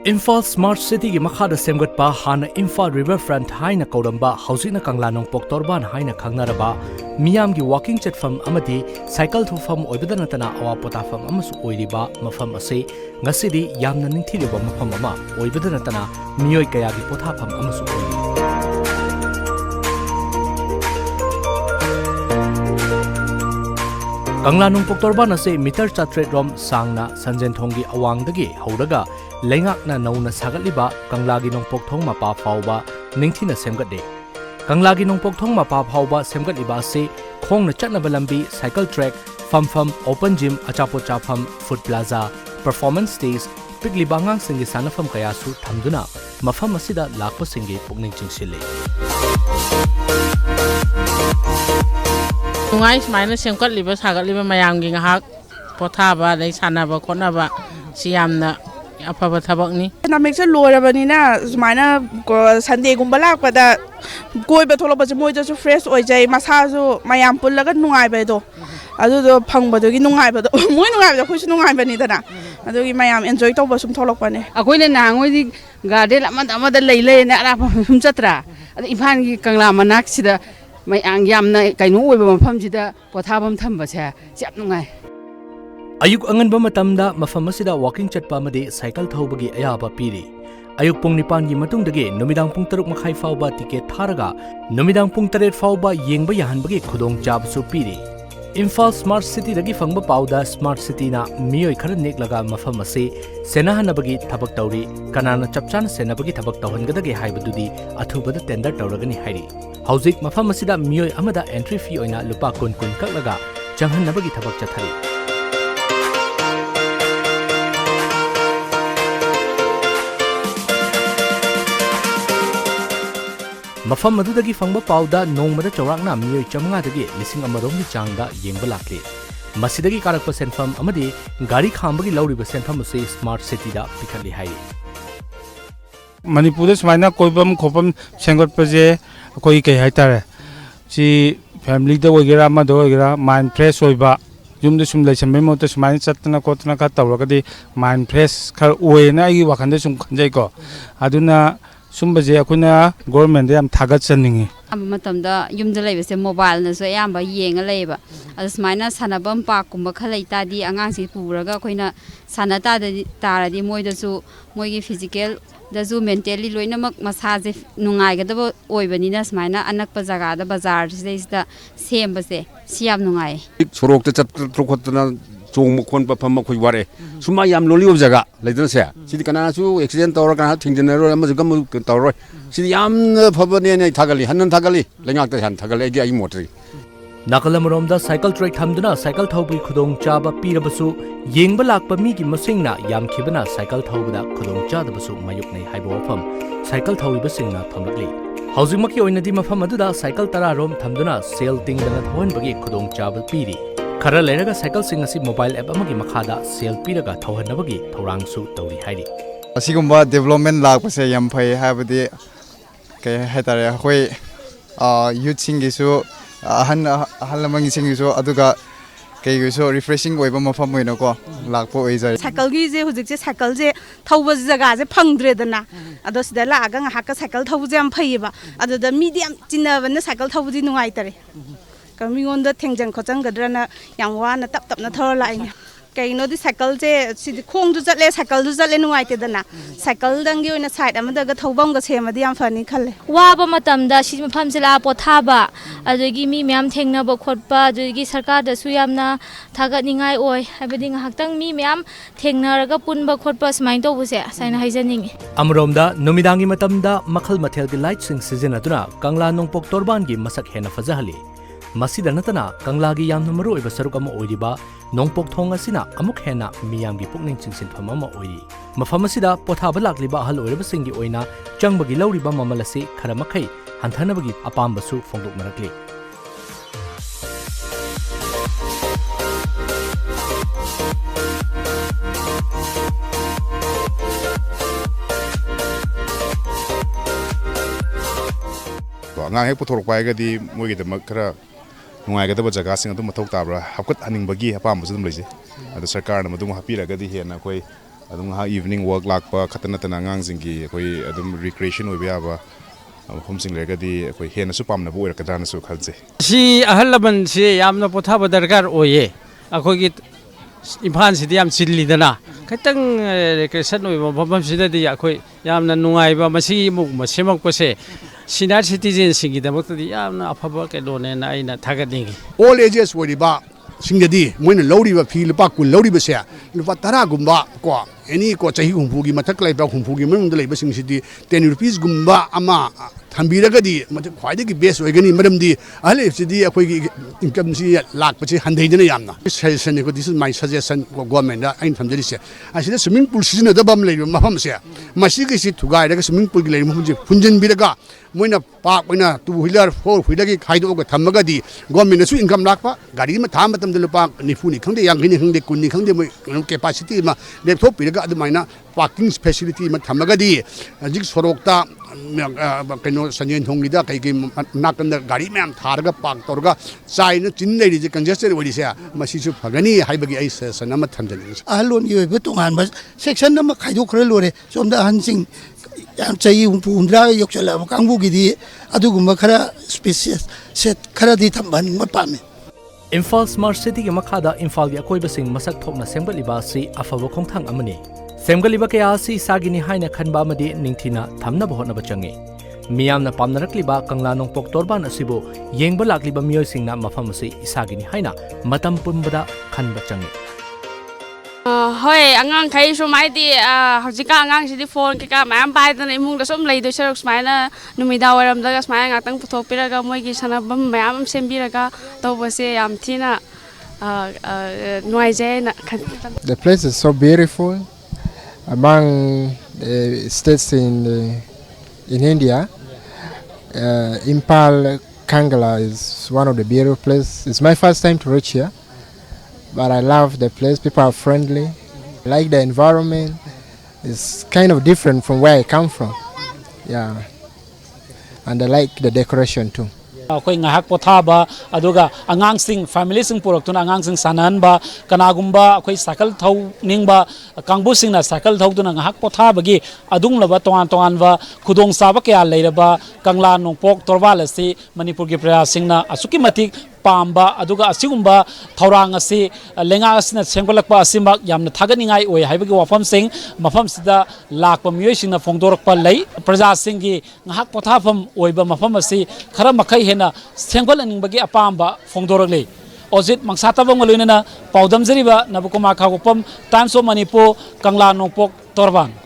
Imphal Smart City ki makhada semgatpa hana Imphal Riverfront haina kauramba hausina Kangla Nongpok Torban haina khangnaraba Meeyamgi walking chatfam amadi cycle thufam oibada natana awa potafam amasu oiriba mafam ase ngasidi yamna ningthiliba mafam ama oibada natana miyoi kayagi pothafam amasu oiri Kangla Nongpok Torban ase meter chatret rom sangna Sanjenthonggi awangdagi hauraga Lengakna nauna sagatliba Kanglagi Nongpok Thong mapa fauba ningthina semgatde Kanglagi Nongpok Thong mapa fauba semgatliba ase khongna chatnaba lambi cycle track famfam open gym achapot chafam food plaza performance stage pigliba ngang singi sanafam kaya su thamduna mafam asida lakpa singi pukning chingsile Tungai smaina semgatliba sagatliba mayamgi ngahak pothaba dai sanaba khonaba siyamna afaba thabakni namik se loirabani na sumaina Sunday gumba lakpada goiba tholopase moida su fresh oijai masa su mayam pullaga nungai ba do adu do phangba do gi nungai ba do moi nungai ba khoi su nungai ba ni dana adu gi mayam enjoy tawba sum tholokpane akoina nangoi di garden amada lei na ara sum chatra adu imhan gi Kangla manak sida mayang yamna kainu oiba mafam sida pothabam thamba se chap nungai Ayuk anganba matamda mafam asida walking chatpa amadi cycle thawbagi ayaba piri Ayuk pung 9 gi matungdagi numidang pung 6 makhai fauba ticket tharaga numidang pung 8 fauba yengba yahanbagi khudong jabsu piri Imphal Smart City dagi fangba pauda Smart City na miyoi khara neklaga mafam ase senahanabagi thabak tawri kanana chapchan senabagi thabak tawhangadagi haibadudi athubada tender tawragani hairi Hauzik mafam asida miyoi amada entry fee oina lupa kun kaklaga changhanabagi thabak chathari Mafam madudagi fangba pauda nongmada chawrakna miyoi chamanga dagi lising amaromni changda yengba lakli masidagi karakpa senfam amadi gari khambagi lauriba senfam ase smart city da pikhali hai Manipuri smaina koibam khopam sengot paje koi kai haitare si family da ogera ma do ogera mind fresh oiba yumda sum leisam me mota smaina chatna kotna ka tawragadi mind fresh khar oena agi wakhanda sum khanjai ko aduna Sumbaje akuna government yam thagat chaningi amatamda yumda leibase mobile na so yamba yenga leiba asmaina sanabam park kumba khalaita di angangsi puraga koina sanata da taradi moida su moigi physical da su mentally loinamak masaje nungai gadaba oibani na smaina anakpa jaga da bazar seista sembase siam nungai sorok ta chat khotna chong mkhon pa pham khoi ware suma yam loli ob jaga leidana se sidi kana su accident tawra kana thingjenero am jagam tawroi sidi yam phabane ne thagali hanan thagali lengak ta han thagali agi ai motri Nakalamromda cycle track thamduna cycle thawbi khudong chaba pirabasu yengba lakpa mi gi masingna yam khibana cycle thawbada khudong chadabasu mayuk nei haibo wafam cycle thawriba singna thamlakli haujimaki oinadi mafam aduda cycle tara rom thamduna sale tingdana thawhanbagi khudong chaba piri Khara leraga cycle sing asi mobile app amagi makhada sale piraga thawhanabagi thorangsu tawri hairi asigumba development lakpase yam phai habadi kai haitare hoi youth singisu ahanlamangi singisu aduga kai gisu refreshing oiba mafam oina ko lakpo oijai cycle gi je hujik je cycle je thawba jaga je phangdre dana ado sida laga ngahaka cycle thawbu je am phaiba ado da medium chinabana cycle thawbu di nungai tare Kamingonda tengjang khojang gadrana yangwana tap na thor lai kaino di cycle je sidi khong du chatle cycle du chatle nuai te dana cycle dangi oina side amada ga thobam ga sema di am fani khalle waba matamda si mafam jela pothaba adogi mi myam thengnaba khotpa adogi sarkar da su yamna thagat ningai oi habedi ngahaktang mi myam thengnaraga punba khotpa smain to buse saina haijaningi Amromda numidangi matamda makhal mathel gi light sing season aduna Kangla Nongpok Torban gi masak hena fazahali Masida natana Kanglagi yamna maru oiba saruk ama oiriba Nongpok Thong asina amuk hena Meeyamgi Pukning Chingsinpham ama oiri mafam asida pothaba lakliba ahal oiraba singi oina changbagi lauriba mamalasi khara makhai hanthanabagi apambasu fongdok marakli ngang hek puthorok pai ga di moi gi damak khara nungai ga da jaga sing adu mathok tabra hapkat haning bagi apam bu dum leje adu sarkar na madum hapira ga di hena koi adum ha evening work lakpa khatana tana ngang jingi koi adum recreation oi bya ba hom sing lega di koi hena su pamna bu ka dana su khalje si ahal laban si yamna potha darkar oye akoi gi impan si yam chilli dana khatang recreation oi bam si di akoi yamna nungai ba masi mu semak pose senior citizen singi da bakta di yamna afaba ke lone na aina thagadingi all ages wori ba singdadi moina lori ba fi lupa kun lori ba se lupa tara gumba ko any ko chahi humpu gi mathak lai ba humpu gi manung da lai ba sing sidi 10 rupees gumba ama thambiraga di mathak khwaide gi base oigani madam di ahle sidi akoi gi income si lak pa chi handai dena yamna suggestion ko this is my suggestion ko government da ain thamjari se asida swimming pool season da bam lai ma pham se masi gi si thugai da swimming pool gi lai mu ji punjin biraga moina park moina 2 wheeler 4 wheeler gi khaido ga thamaga di government su income lak pa gari ma tham matam da lupa nifu ni khangde yang ni khangde kun ni khangde moi capacity ma laptop piraga admaina parking facility ma thamaga di ajik sorokta keno sanyen thongi da kai nakanda gari ma'am tharga park torga chaina chin nei ri congested ori se masi su phagani haibagi ai session ama thamjani ahalon yi be tongan ba section ama khaido khre lore somda hansing yam chai umdra yokchala kangbu gi di adugumba khara species set khara di thamban ma pame Imphal Smart City ki makhada Imphal gi akoibasing masak thokna semgaliba si afaba khongthang amani semgaliba kaya si sagini haina khanba amadi ningthina thamna bahotna changi miyamna pamnarakliba Kangla Nongpok Torban asibu yengba lakliba miyoi singna mafam asi isagini haina matam pumbada khanba changi hoi angang khai su mai di hojika angang si di phone ka mayam pai tan imung da som lei do serok smai na numida waram da smai ngatang puthok piraga moi gi sanabam mayam sembiraga tawbase yam thina noise na The place is so beautiful among the states in India. Impal Kangla is one of the beautiful places. It's my first time to reach here, but I love the place. People are friendly. I like the environment. It's kind of different from where I come from. Yeah, and I like the decoration too. Akoi ngahak pothaba aduga angang sing family sing purak tuna angang sing sanan ba kanagumba akoi cycle thau ningba kangbu sing na cycle thau tuna ngahak pothaba gi adung laba tongan ba khudong saba kya leiraba Kangla Nongpok Torban asi Manipur gi praya sing na asuki matik pamba aduga asigumba thaurang asi lenga asina sengbalakpa asimak yamna thaganingai oi haibagi wafam sing mafam sida lakpa miyoi sing na phongdorakpa lei praja sing gi ngahak pothafam oiba mafam asi khara makhai hena sengbalaningba apamba phongdoraklei Ojit mangsatabang loina na paudam jariba nabukuma khagopam Times of Manipur Kangla Nongpok Torban